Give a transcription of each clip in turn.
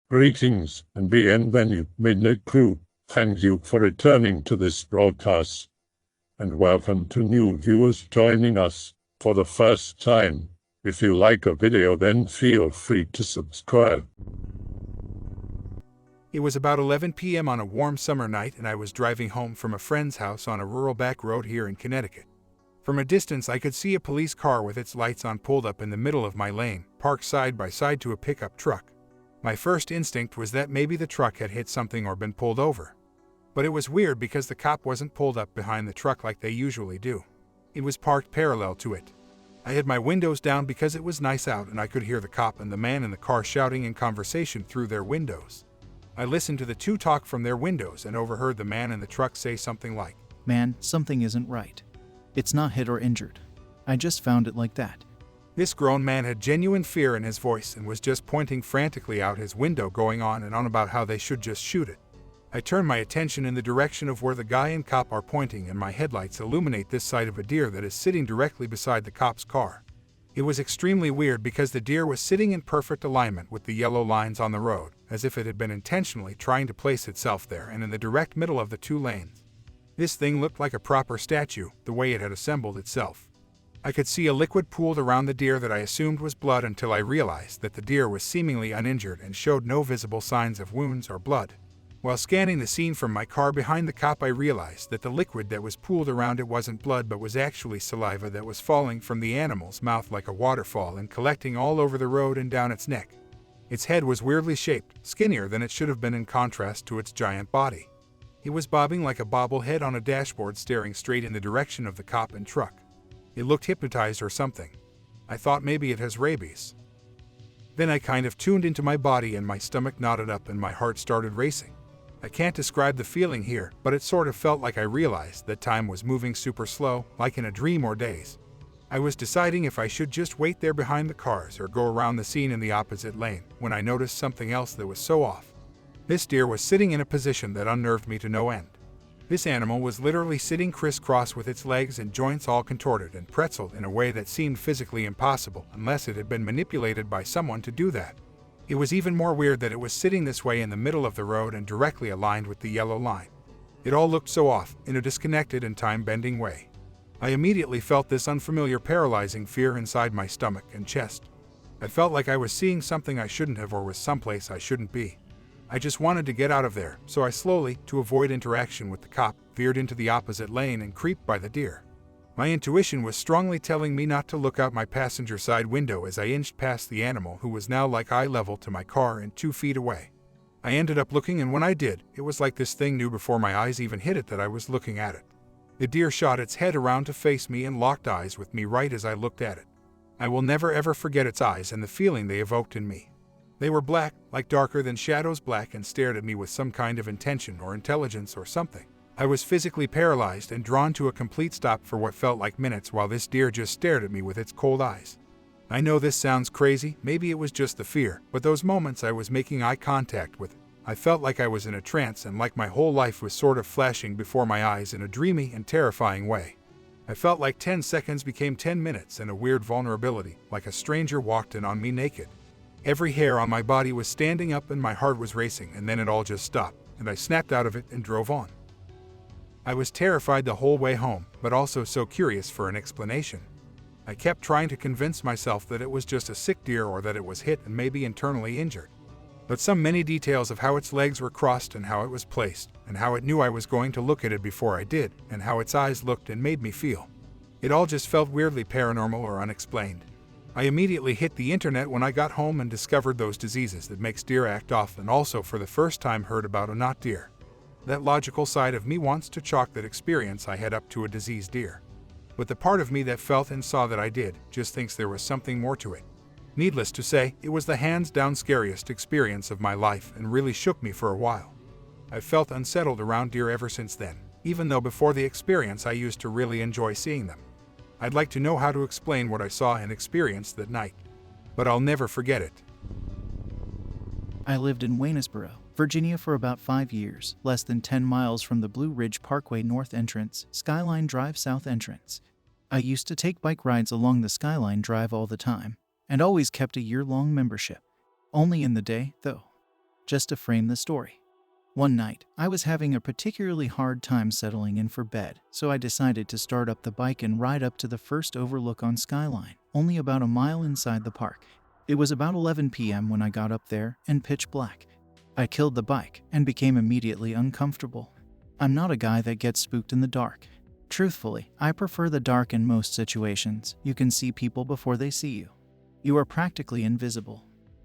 Greetings and bienvenue, MITZU. Thank you for returning to this broadcast, and welcome to new viewers joining us for the first time. If you like a video, then feel free to subscribe. It was about 11 p.m. on a warm summer night, and I was driving home from a friend's house on a rural back road here in Connecticut. From a distance, I could see a police car with its lights on pulled up in the middle of my lane, parked side by side to a pickup truck. My first instinct was that maybe the truck had hit something or been pulled over. But it was weird because the cop wasn't pulled up behind the truck like they usually do. It was parked parallel to it. I had my windows down because it was nice out and I could hear the cop and the man in the car shouting in conversation through their windows. I listened to the two talk from their windows and overheard the man in the truck say something like, "Man, something isn't right. It's not hit or injured. I just found it like that." This grown man had genuine fear in his voice and was just pointing frantically out his window, going on and on about how they should just shoot it. I turned my attention in the direction of where the guy and cop are pointing, and my headlights illuminate this sight of a deer that is sitting directly beside the cop's car. It was extremely weird because the deer was sitting in perfect alignment with the yellow lines on the road, as if it had been intentionally trying to place itself there and in the direct middle of the two lanes. This thing looked like a proper statue, the way it had assembled itself. I could see a liquid pooled around the deer that I assumed was blood until I realized that the deer was seemingly uninjured and showed no visible signs of wounds or blood. While scanning the scene from my car behind the cop, I realized that the liquid that was pooled around it wasn't blood but was actually saliva that was falling from the animal's mouth like a waterfall and collecting all over the road and down its neck. Its head was weirdly shaped, skinnier than it should have been in contrast to its giant body. It was bobbing like a bobblehead on a dashboard, staring straight in the direction of the cop and truck. It looked hypnotized or something. I thought maybe it has rabies. Then I kind of tuned into my body and my stomach knotted up and my heart started racing. I can't describe the feeling here, but it sort of felt like I realized that time was moving super slow, like in a dream or daze. I was deciding if I should just wait there behind the cars or go around the scene in the opposite lane, when I noticed something else that was so off. This deer was sitting in a position that unnerved me to no end. This animal was literally sitting crisscross with its legs and joints all contorted and pretzeled in a way that seemed physically impossible unless it had been manipulated by someone to do that. It was even more weird that it was sitting this way in the middle of the road and directly aligned with the yellow line. It all looked so off, in a disconnected and time-bending way. I immediately felt this unfamiliar paralyzing fear inside my stomach and chest. I felt like I was seeing something I shouldn't have or was someplace I shouldn't be. I just wanted to get out of there, so I slowly, to avoid interaction with the cop, veered into the opposite lane and creeped by the deer. My intuition was strongly telling me not to look out my passenger side window as I inched past the animal, who was now like eye level to my car and 2 feet away. I ended up looking, and when I did, it was like this thing knew before my eyes even hit it that I was looking at it. The deer shot its head around to face me and locked eyes with me right as I looked at it. I will never ever forget its eyes and the feeling they evoked in me. They were black, like darker than shadows black, and stared at me with some kind of intention or intelligence or something. I was physically paralyzed and drawn to a complete stop for what felt like minutes while this deer just stared at me with its cold eyes. I know this sounds crazy, maybe it was just the fear, but those moments I was making eye contact with it, I felt like I was in a trance and like my whole life was sort of flashing before my eyes in a dreamy and terrifying way. I felt like 10 seconds became 10 minutes and a weird vulnerability, like a stranger walked in on me naked. Every hair on my body was standing up and my heart was racing, and then it all just stopped, and I snapped out of it and drove on. I was terrified the whole way home, but also so curious for an explanation. I kept trying to convince myself that it was just a sick deer or that it was hit and maybe internally injured. But some many details of how its legs were crossed and how it was placed, and how it knew I was going to look at it before I did, and how its eyes looked and made me feel. It all just felt weirdly paranormal or unexplained. I immediately hit the internet when I got home and discovered those diseases that makes deer act off, and also for the first time heard about a not deer. That logical side of me wants to chalk that experience I had up to a diseased deer. But the part of me that felt and saw that I did just thinks there was something more to it. Needless to say, it was the hands-down scariest experience of my life and really shook me for a while. I've felt unsettled around deer ever since then, even though before the experience I used to really enjoy seeing them. I'd like to know how to explain what I saw and experienced that night, but I'll never forget it. I lived in Waynesboro, Virginia for about 5 years, less than 10 miles from the Blue Ridge Parkway North entrance, Skyline Drive South entrance. I used to take bike rides along the Skyline Drive all the time, and always kept a year-long membership. Only in the day, though. just to frame the story. One night, I was having a particularly hard time settling in for bed, so I decided to start up the bike and ride up to the first overlook on Skyline, only about a mile inside the park. It was about 11 p.m. when I got up there, and pitch black. I killed the bike and became immediately uncomfortable. I'm not a guy that gets spooked in the dark. Truthfully, I prefer the dark in most situations. You can see people before they see you. You are practically invisible,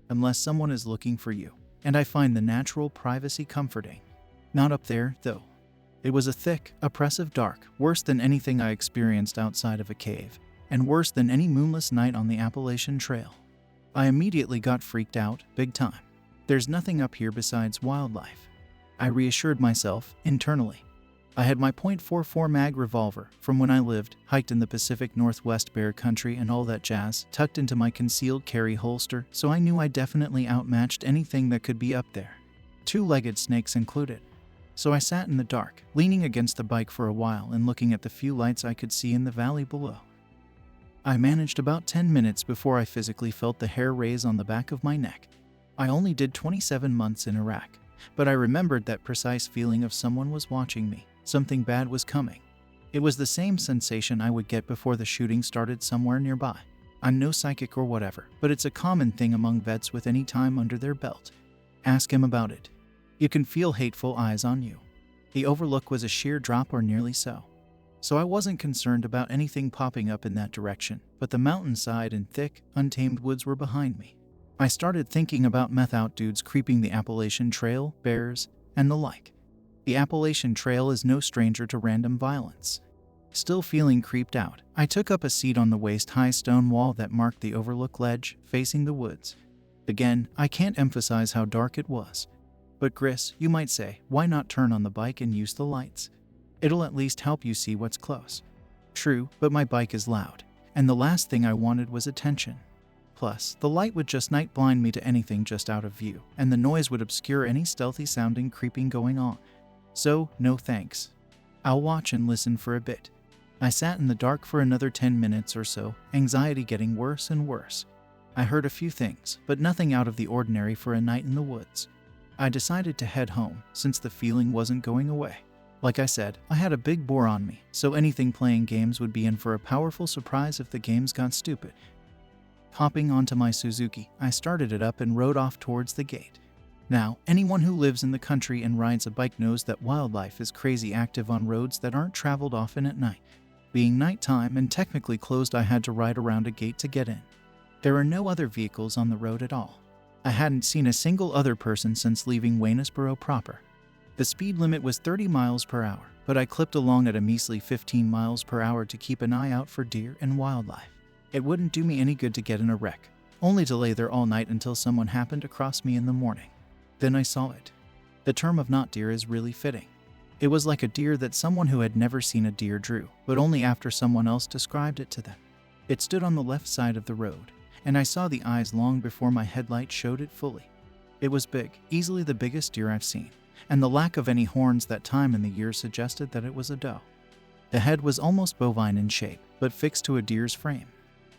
unless someone is looking for you, and I find the natural privacy comforting. Not up there, though. It was a thick, oppressive dark, worse than anything I experienced outside of a cave, and worse than any moonless night on the Appalachian Trail. I immediately got freaked out, big time. There's nothing up here besides wildlife. I reassured myself, internally. I had my .44 mag revolver from when I lived, hiked in the Pacific Northwest bear country and all that jazz, tucked into my concealed carry holster, so I knew I definitely outmatched anything that could be up there. Two-legged snakes included. So I sat in the dark, leaning against the bike for a while and looking at the few lights I could see in the valley below. I managed about 10 minutes before I physically felt the hair raise on the back of my neck. I only did 27 months in Iraq, but I remembered that precise feeling of someone was watching me. Something bad was coming. It was the same sensation I would get before the shooting started somewhere nearby. I'm no psychic or whatever, but it's a common thing among vets with any time under their belt. Ask him about it. You can feel hateful eyes on you. The overlook was a sheer drop or nearly so. So I wasn't concerned about anything popping up in that direction, but the mountainside and thick, untamed woods were behind me. I started thinking about meth-out dudes creeping the Appalachian Trail, bears, and the like. The Appalachian Trail is no stranger to random violence. Still feeling creeped out, I took up a seat on the waist-high stone wall that marked the overlook ledge, facing the woods. Again, I can't emphasize how dark it was. But Gris, you might say, why not turn on the bike and use the lights? It'll at least help you see what's close. True, but my bike is loud, and the last thing I wanted was attention. Plus, the light would just night blind me to anything just out of view, and the noise would obscure any stealthy-sounding creeping going on. So, no thanks. I'll watch and listen for a bit. I sat in the dark for another 10 minutes or so, anxiety getting worse and worse. I heard a few things, but nothing out of the ordinary for a night in the woods. I decided to head home, since the feeling wasn't going away. Like I said, I had a big bore on me, so anything playing games would be in for a powerful surprise if the games got stupid. Hopping onto my Suzuki, I started it up and rode off towards the gate. Now, anyone who lives in the country and rides a bike knows that wildlife is crazy active on roads that aren't traveled often at night. Being nighttime and technically closed, I had to ride around a gate to get in. There are no other vehicles on the road at all. I hadn't seen a single other person since leaving Waynesboro proper. The speed limit was 30 miles per hour, but I clipped along at a measly 15 miles per hour to keep an eye out for deer and wildlife. It wouldn't do me any good to get in a wreck, only to lay there all night until someone happened to cross me in the morning. Then I saw it. The term of not deer is really fitting. It was like a deer that someone who had never seen a deer drew, but only after someone else described it to them. It stood on the left side of the road, and I saw the eyes long before my headlight showed it fully. It was big, easily the biggest deer I've seen, and the lack of any horns that time in the year suggested that it was a doe. The head was almost bovine in shape, but fixed to a deer's frame.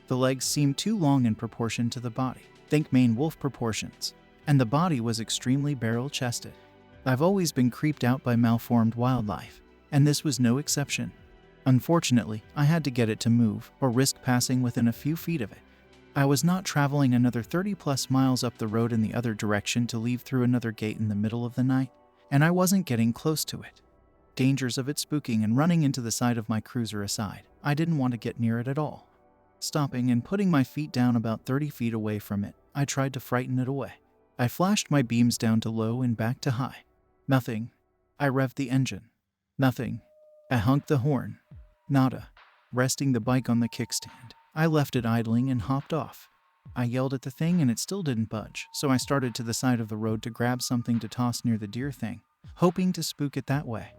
The legs seemed too long in proportion to the body, think Maine wolf proportions, and the body was extremely barrel-chested. I've always been creeped out by malformed wildlife, and this was no exception. Unfortunately, I had to get it to move, or risk passing within a few feet of it. I was not traveling another 30-plus miles up the road in the other direction to leave through another gate in the middle of the night, and I wasn't getting close to it. Dangers of it spooking and running into the side of my cruiser aside, I didn't want to get near it at all. Stopping and putting my feet down about 30 feet away from it, I tried to frighten it away. I flashed my beams down to low and back to high. Nothing. I revved the engine. Nothing. I honked the horn. Nada. Resting the bike on the kickstand, I left it idling and hopped off. I yelled at the thing and it still didn't budge, so I started to the side of the road to grab something to toss near the deer thing, hoping to spook it that way.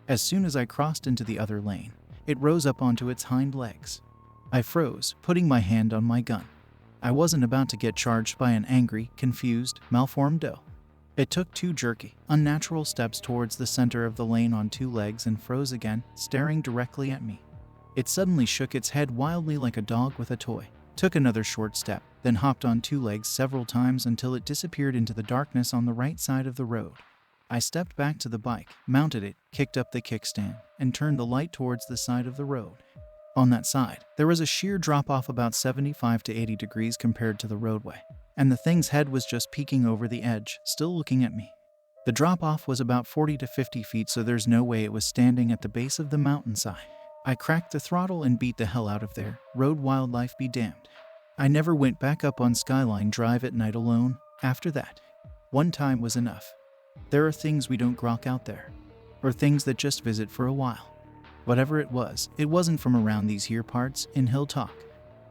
As soon as I crossed into the other lane, it rose up onto its hind legs. I froze, putting my hand on my gun. I wasn't about to get charged by an angry, confused, malformed doe. It took 2 jerky, unnatural steps towards the center of the lane on 2 legs and froze again, staring directly at me. It suddenly shook its head wildly like a dog with a toy, took another short step, then hopped on two legs several times until it disappeared into the darkness on the right side of the road. I stepped back to the bike, mounted it, kicked up the kickstand, and turned the light towards the side of the road. On that side, there was a sheer drop-off about 75 to 80 degrees compared to the roadway, and the thing's head was just peeking over the edge, still looking at me. The drop-off was about 40 to 50 feet, so there's no way it was standing at the base of the mountainside. I cracked the throttle and beat the hell out of there, road wildlife be damned. I never went back up on Skyline Drive at night alone after that. One time was enough. There are things we don't grok out there, or things that just visit for a while. Whatever it wasn't from around these here parts in Hill Talk.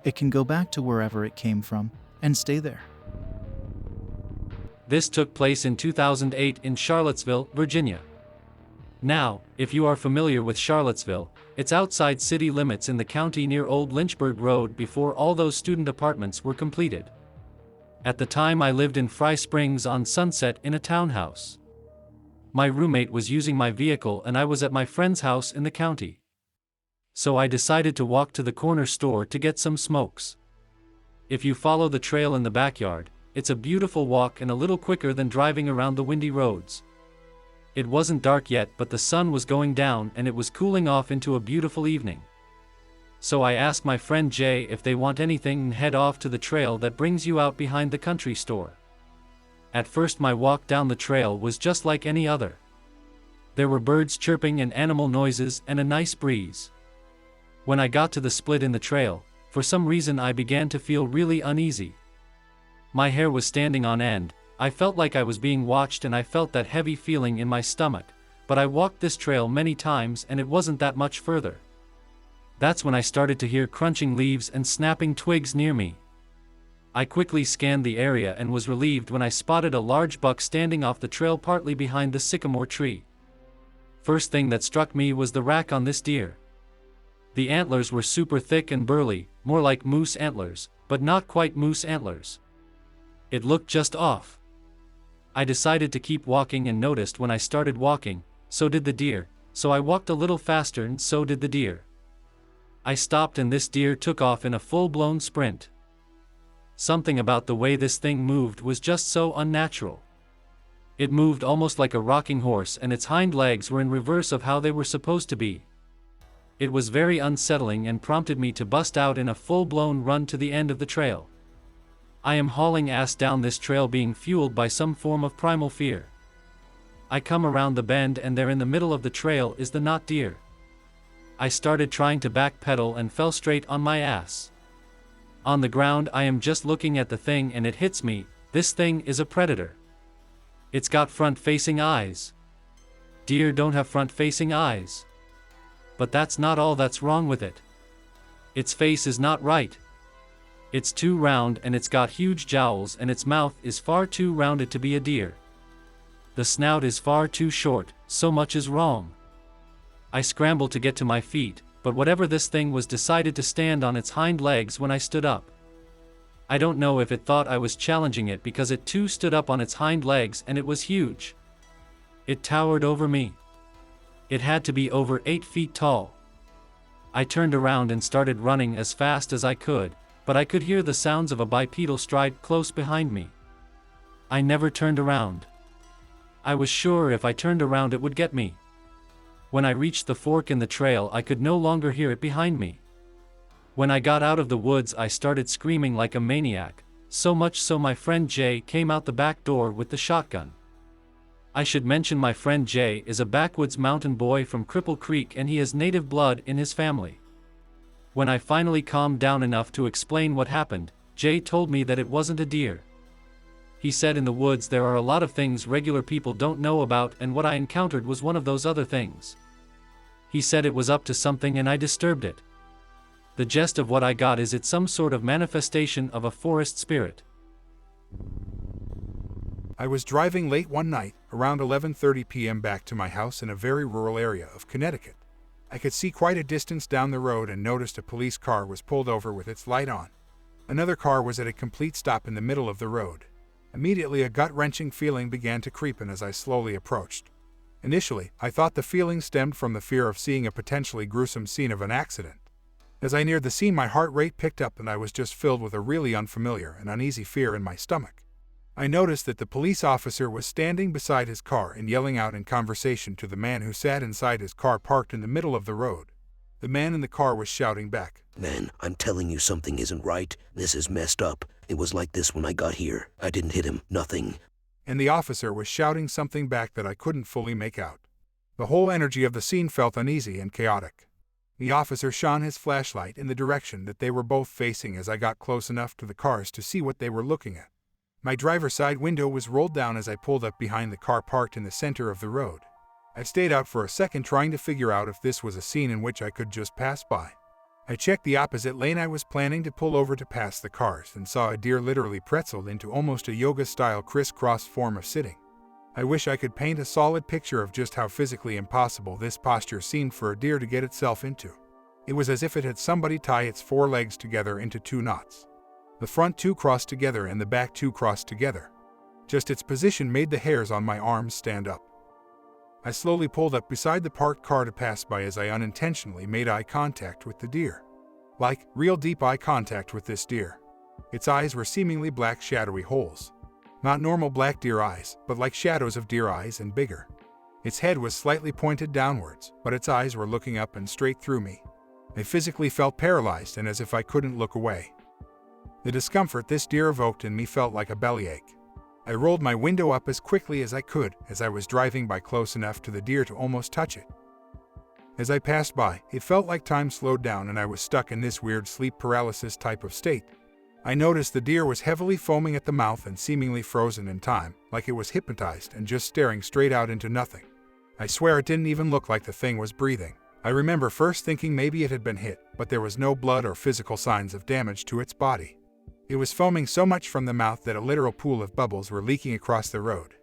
It can go back to wherever it came from and stay there. This took place in 2008 in Charlottesville, Virginia. Now, if you are familiar with Charlottesville, it's outside city limits in the county near Old Lynchburg Road before all those student apartments were completed. At the time I lived in Fry Springs on Sunset in a townhouse. My roommate was using my vehicle and I was at my friend's house in the county. So I decided to walk to the corner store to get some smokes. If you follow the trail in the backyard, it's a beautiful walk and a little quicker than driving around the windy roads. It wasn't dark yet, but the sun was going down and it was cooling off into a beautiful evening. So I asked my friend Jay if they want anything and head off to the trail that brings you out behind the country store. At first my walk down the trail was just like any other. There were birds chirping and animal noises and a nice breeze. When I got to the split in the trail, for some reason I began to feel really uneasy. My hair was standing on end, I felt like I was being watched and I felt that heavy feeling in my stomach, but I walked this trail many times and it wasn't that much further. That's when I started to hear crunching leaves and snapping twigs near me. I quickly scanned the area and was relieved when I spotted a large buck standing off the trail partly behind the sycamore tree. First thing that struck me was the rack on this deer. The antlers were super thick and burly, more like moose antlers, but not quite moose antlers. It looked just off. I decided to keep walking and noticed when I started walking, so did the deer, so I walked a little faster and so did the deer. I stopped and this deer took off in a full-blown sprint. Something about the way this thing moved was just so unnatural. It moved almost like a rocking horse and its hind legs were in reverse of how they were supposed to be. It was very unsettling and prompted me to bust out in a full-blown run to the end of the trail. I am hauling ass down this trail being fueled by some form of primal fear. I come around the bend and there in the middle of the trail is the not deer. I started trying to backpedal and fell straight on my ass. On the ground I am just looking at the thing and it hits me, this thing is a predator. It's got front-facing eyes. Deer don't have front-facing eyes. But that's not all that's wrong with it. Its face is not right. It's too round and it's got huge jowls and its mouth is far too rounded to be a deer. The snout is far too short, so much is wrong. I scrambled to get to my feet, but whatever this thing was decided to stand on its hind legs when I stood up. I don't know if it thought I was challenging it because it too stood up on its hind legs and it was huge. It towered over me. It had to be over 8 feet tall. I turned around and started running as fast as I could, but I could hear the sounds of a bipedal stride close behind me. I never turned around. I was sure if I turned around it would get me. When I reached the fork in the trail I could no longer hear it behind me. When I got out of the woods I started screaming like a maniac, so much so my friend Jay came out the back door with the shotgun. I should mention my friend Jay is a backwoods mountain boy from Cripple Creek and he has native blood in his family. When I finally calmed down enough to explain what happened, Jay told me that it wasn't a deer. He said in the woods there are a lot of things regular people don't know about and what I encountered was one of those other things. He said it was up to something and I disturbed it. The gist of what I got is it's some sort of manifestation of a forest spirit. I was driving late one night, around 11:30 p.m. back to my house in a very rural area of Connecticut. I could see quite a distance down the road and noticed a police car was pulled over with its light on. Another car was at a complete stop in the middle of the road. Immediately a gut-wrenching feeling began to creep in as I slowly approached. Initially, I thought the feeling stemmed from the fear of seeing a potentially gruesome scene of an accident. As I neared the scene, my heart rate picked up and I was just filled with a really unfamiliar and uneasy fear in my stomach. I noticed that the police officer was standing beside his car and yelling out in conversation to the man who sat inside his car parked in the middle of the road. The man in the car was shouting back, "Man, I'm telling you something isn't right. This is messed up. It was like this when I got here. I didn't hit him. Nothing." And the officer was shouting something back that I couldn't fully make out. The whole energy of the scene felt uneasy and chaotic. The officer shone his flashlight in the direction that they were both facing as I got close enough to the cars to see what they were looking at. My driver's side window was rolled down as I pulled up behind the car parked in the center of the road. I stayed out for a second trying to figure out if this was a scene in which I could just pass by. I checked the opposite lane I was planning to pull over to pass the cars and saw a deer literally pretzeled into almost a yoga-style crisscross form of sitting. I wish I could paint a solid picture of just how physically impossible this posture seemed for a deer to get itself into. It was as if it had somebody tie its four legs together into two knots. The front two crossed together and the back two crossed together. Just its position made the hairs on my arms stand up. I slowly pulled up beside the parked car to pass by as I unintentionally made eye contact with the deer. Like, real deep eye contact with this deer. Its eyes were seemingly black shadowy holes. Not normal black deer eyes, but like shadows of deer eyes and bigger. Its head was slightly pointed downwards, but its eyes were looking up and straight through me. I physically felt paralyzed and as if I couldn't look away. The discomfort this deer evoked in me felt like a bellyache. I rolled my window up as quickly as I could as I was driving by close enough to the deer to almost touch it. As I passed by, it felt like time slowed down and I was stuck in this weird sleep paralysis type of state. I noticed the deer was heavily foaming at the mouth and seemingly frozen in time, like it was hypnotized and just staring straight out into nothing. I swear it didn't even look like the thing was breathing. I remember first thinking maybe it had been hit, but there was no blood or physical signs of damage to its body. It was foaming so much from the mouth that a literal pool of bubbles were leaking across the road.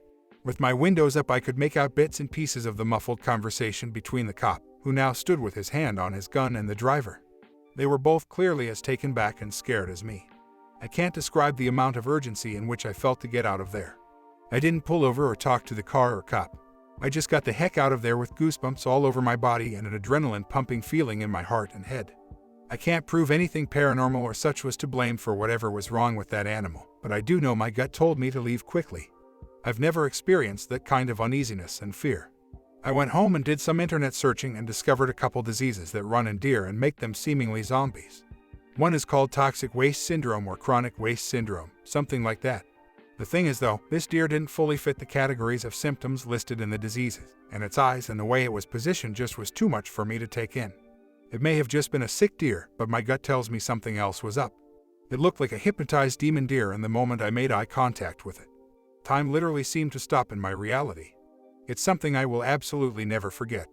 With my windows up, I could make out bits and pieces of the muffled conversation between the cop, who now stood with his hand on his gun, and the driver. They were both clearly as taken back and scared as me. I can't describe the amount of urgency in which I felt to get out of there. I didn't pull over or talk to the car or cop. I just got the heck out of there with goosebumps all over my body and an adrenaline-pumping feeling in my heart and head. I can't prove anything paranormal or such was to blame for whatever was wrong with that animal, but I do know my gut told me to leave quickly. I've never experienced that kind of uneasiness and fear. I went home and did some internet searching and discovered a couple diseases that run in deer and make them seemingly zombies. One is called toxic waste syndrome or chronic waste syndrome, something like that. The thing is though, this deer didn't fully fit the categories of symptoms listed in the diseases, and its eyes and the way it was positioned just was too much for me to take in. It may have just been a sick deer, but my gut tells me something else was up. It looked like a hypnotized demon deer in the moment I made eye contact with it. Time literally seemed to stop in my reality. It's something I will absolutely never forget.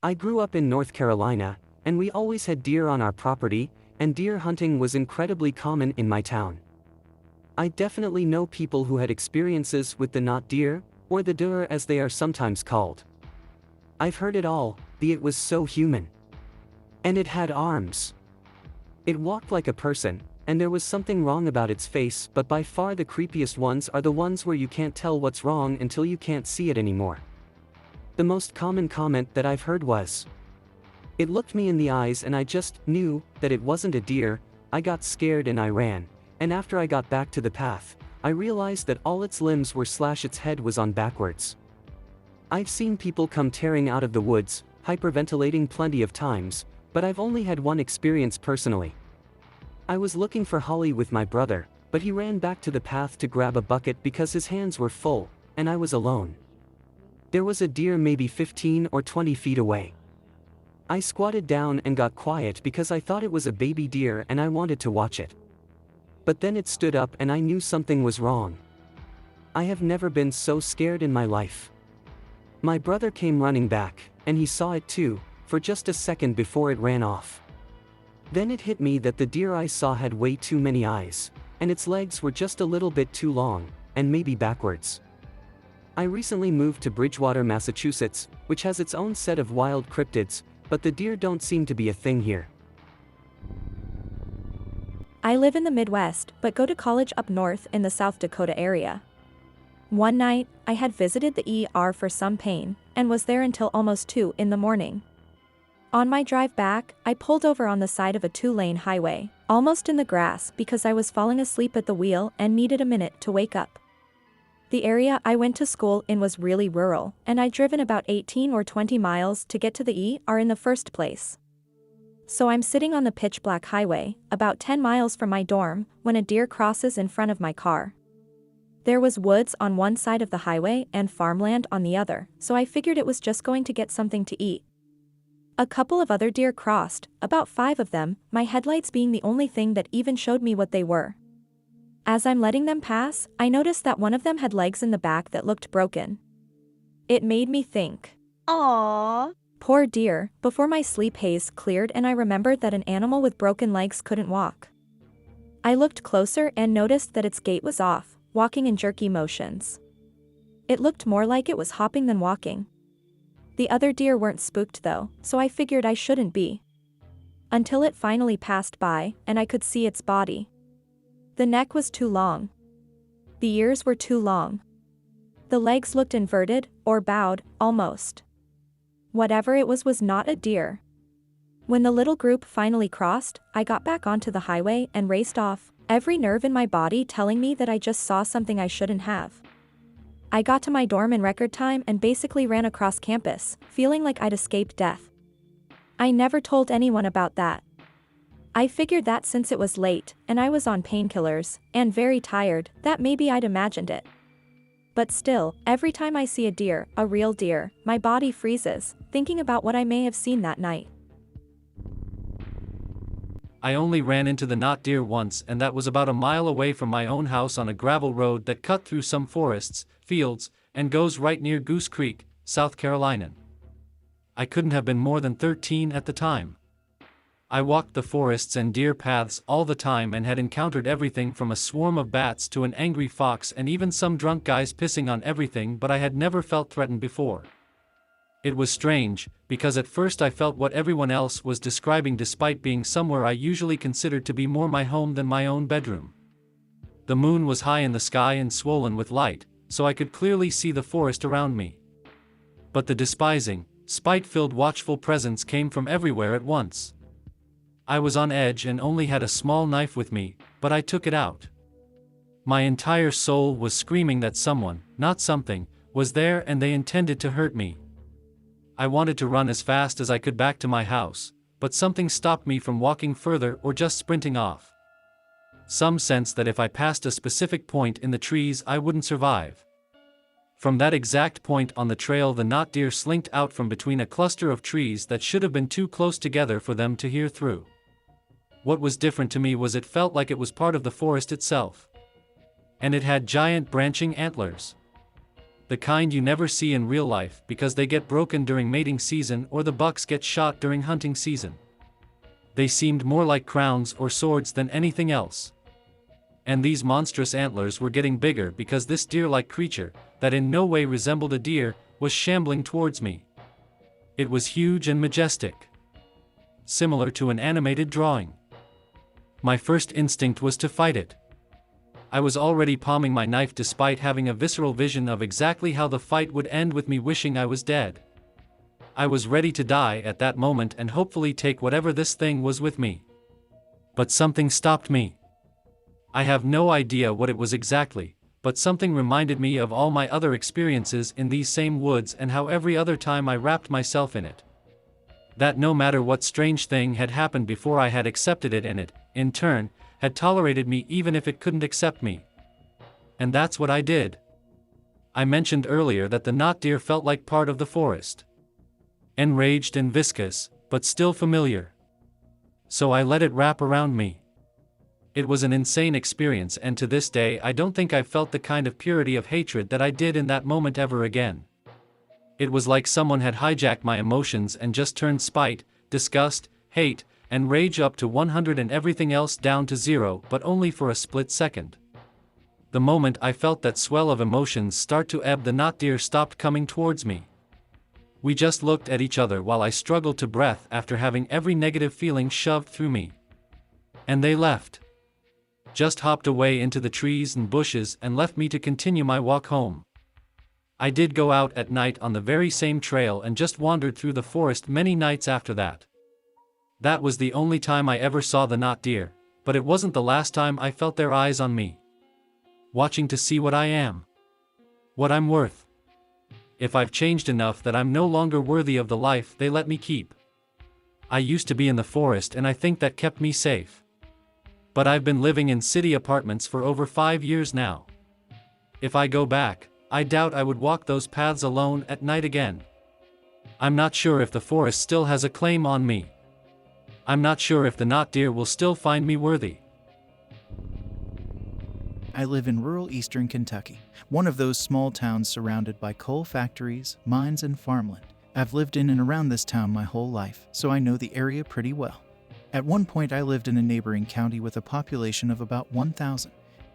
I grew up in North Carolina, and we always had deer on our property, and deer hunting was incredibly common in my town. I definitely know people who had experiences with the not deer, or the deer as they are sometimes called. I've heard it all, it was so human. And it had arms. It walked like a person, and there was something wrong about its face, but by far the creepiest ones are the ones where you can't tell what's wrong until you can't see it anymore. The most common comment that I've heard was, "It looked me in the eyes and I just knew that it wasn't a deer. I got scared and I ran, and after I got back to the path, I realized that all its limbs were slashed, its head was on backwards." I've seen people come tearing out of the woods, hyperventilating plenty of times, but I've only had one experience personally. I was looking for Holly with my brother, but he ran back to the path to grab a bucket because his hands were full, and I was alone. There was a deer maybe 15 or 20 feet away. I squatted down and got quiet because I thought it was a baby deer and I wanted to watch it. But then it stood up and I knew something was wrong. I have never been so scared in my life. My brother came running back, and he saw it too, for just a second before it ran off. Then it hit me that the deer I saw had way too many eyes, and its legs were just a little bit too long, and maybe backwards. I recently moved to Bridgewater, Massachusetts, which has its own set of wild cryptids, but the deer don't seem to be a thing here. I live in the Midwest, but go to college up north in the South Dakota area. One night, I had visited the ER for some pain, and was there until almost 2 in the morning. On my drive back, I pulled over on the side of a 2-lane highway, almost in the grass because I was falling asleep at the wheel and needed a minute to wake up. The area I went to school in was really rural, and I'd driven about 18 or 20 miles to get to the ER in the first place. So I'm sitting on the pitch-black highway, about 10 miles from my dorm, when a deer crosses in front of my car. There was woods on one side of the highway and farmland on the other, so I figured it was just going to get something to eat. A couple of other deer crossed, about 5 of them, my headlights being the only thing that even showed me what they were. As I'm letting them pass, I noticed that one of them had legs in the back that looked broken. It made me think, Aww. poor deer, before my sleep haze cleared and I remembered that an animal with broken legs couldn't walk. I looked closer and noticed that its gait was off, walking in jerky motions. It looked more like it was hopping than walking. The other deer weren't spooked though, so I figured I shouldn't be. Until it finally passed by, and I could see its body. The neck was too long. The ears were too long. The legs looked inverted, or bowed, almost. Whatever it was not a deer. When the little group finally crossed, I got back onto the highway and raced off, every nerve in my body telling me that I just saw something I shouldn't have. I got to my dorm in record time and basically ran across campus, feeling like I'd escaped death. I never told anyone about that. I figured that since it was late, and I was on painkillers, and very tired, that maybe I'd imagined it. But still, every time I see a real deer, my body freezes, thinking about what I may have seen that night. I only ran into the not deer once, and that was about a mile away from my own house on a gravel road that cut through some forests, fields, and goes right near Goose Creek, South Carolina. I couldn't have been more than 13 at the time. I walked the forests and deer paths all the time and had encountered everything from a swarm of bats to an angry fox and even some drunk guys pissing on everything, but I had never felt threatened before. It was strange, because at first I felt what everyone else was describing despite being somewhere I usually considered to be more my home than my own bedroom. The moon was high in the sky and swollen with light, so I could clearly see the forest around me. But the despising, spite-filled watchful presence came from everywhere at once. I was on edge and only had a small knife with me, but I took it out. My entire soul was screaming that someone, not something, was there and they intended to hurt me. I wanted to run as fast as I could back to my house, but something stopped me from walking further or just sprinting off. Some sense that if I passed a specific point in the trees I wouldn't survive. From that exact point on the trail the not deer slinked out from between a cluster of trees that should have been too close together for them to hear through. What was different to me was it felt like it was part of the forest itself. And it had giant branching antlers. The kind you never see in real life because they get broken during mating season or the bucks get shot during hunting season. They seemed more like crowns or swords than anything else. And these monstrous antlers were getting bigger because this deer-like creature, that in no way resembled a deer, was shambling towards me. It was huge and majestic. Similar to an animated drawing. My first instinct was to fight it. I was already palming my knife despite having a visceral vision of exactly how the fight would end with me wishing I was dead. I was ready to die at that moment and hopefully take whatever this thing was with me. But something stopped me. I have no idea what it was exactly, but something reminded me of all my other experiences in these same woods and how every other time I wrapped myself in it. That no matter what strange thing had happened before I had accepted it and it, in turn, had tolerated me even if it couldn't accept me. And that's what I did. I mentioned earlier that the not deer felt like part of the forest. Enraged and viscous, but still familiar. So I let it wrap around me. It was an insane experience and to this day I don't think I've felt the kind of purity of hatred that I did in that moment ever again. It was like someone had hijacked my emotions and just turned spite, disgust, hate, and rage up to 100 and everything else down to 0, but only for a split second. The moment I felt that swell of emotions start to ebb, the not deer stopped coming towards me. We just looked at each other while I struggled to breath after having every negative feeling shoved through me. And they left. Just hopped away into the trees and bushes and left me to continue my walk home. I did go out at night on the very same trail and just wandered through the forest many nights after that. That was the only time I ever saw the not deer, but it wasn't the last time I felt their eyes on me, watching to see what I am, what I'm worth. If I've changed enough that I'm no longer worthy of the life they let me keep. I used to be in the forest and I think that kept me safe. But I've been living in city apartments for over 5 years now. If I go back, I doubt I would walk those paths alone at night again. I'm not sure if the forest still has a claim on me. I'm not sure if the not deer will still find me worthy. I live in rural eastern Kentucky, one of those small towns surrounded by coal factories, mines, and farmland. I've lived in and around this town my whole life, so I know the area pretty well. At one point I lived in a neighboring county with a population of about 1,000.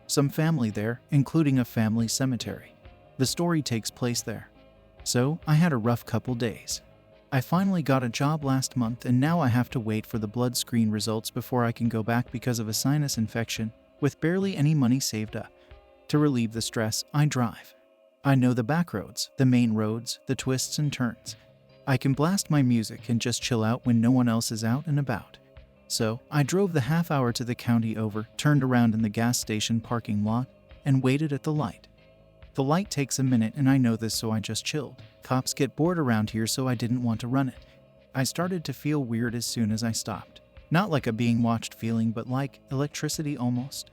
Some family there, including a family cemetery. The story takes place there. So, I had a rough couple days. I finally got a job last month and now I have to wait for the blood screen results before I can go back because of a sinus infection, with barely any money saved up. To relieve the stress, I drive. I know the back roads, the main roads, the twists and turns. I can blast my music and just chill out when no one else is out and about. So, I drove the half hour to the county over, turned around in the gas station parking lot, and waited at the light. The light takes a minute and I know this, so I just chilled. Cops get bored around here, so I didn't want to run it. I started to feel weird as soon as I stopped. Not like a being watched feeling, but like electricity almost.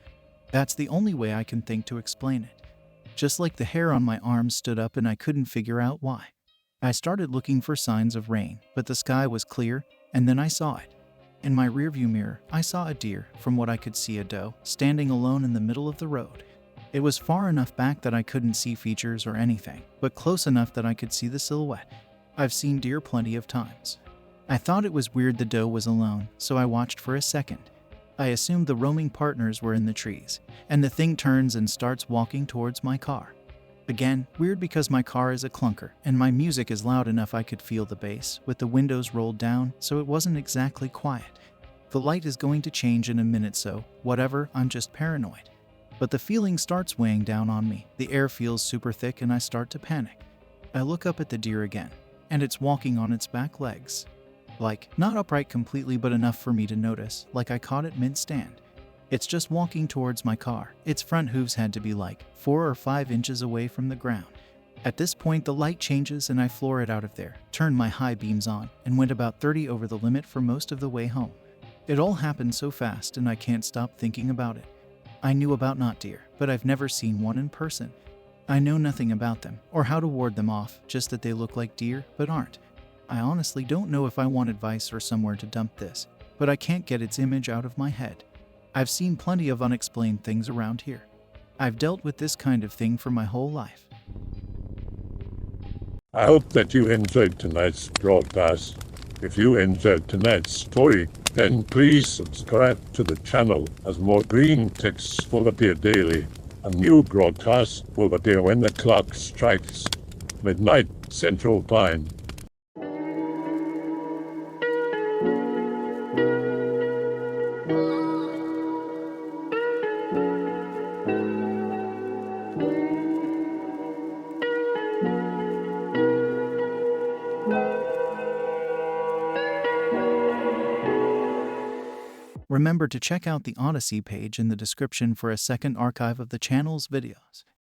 That's the only way I can think to explain it. Just like the hair on my arms stood up and I couldn't figure out why. I started looking for signs of rain, but the sky was clear, and then I saw it. In my rearview mirror, I saw a deer, from what I could see a doe, standing alone in the middle of the road. It was far enough back that I couldn't see features or anything, but close enough that I could see the silhouette. I've seen deer plenty of times. I thought it was weird the doe was alone, so I watched for a second. I assumed the roaming partners were in the trees, and the thing turns and starts walking towards my car. Again, weird because my car is a clunker, and my music is loud enough I could feel the bass, with the windows rolled down, so it wasn't exactly quiet. The light is going to change in a minute, so whatever, I'm just paranoid. But the feeling starts weighing down on me. The air feels super thick and I start to panic. I look up at the deer again, and it's walking on its back legs. Like, not upright completely, but enough for me to notice, like I caught it mid-stand. It's just walking towards my car. Its front hooves had to be like 4 or 5 inches away from the ground. At this point the light changes and I floor it out of there, turned my high beams on, and went about 30 over the limit for most of the way home. It all happened so fast and I can't stop thinking about it. I knew about not deer, but I've never seen one in person. I know nothing about them, or how to ward them off, just that they look like deer, but aren't. I honestly don't know if I want advice or somewhere to dump this, but I can't get its image out of my head. I've seen plenty of unexplained things around here. I've dealt with this kind of thing for my whole life. I hope that you enjoyed tonight's broadcast. If you enjoyed tonight's story, then please subscribe to the channel, as more green texts will appear daily. A new broadcast will appear when the clock strikes midnight Central Time. Remember to check out the Odyssey page in the description for a second archive of the channel's videos.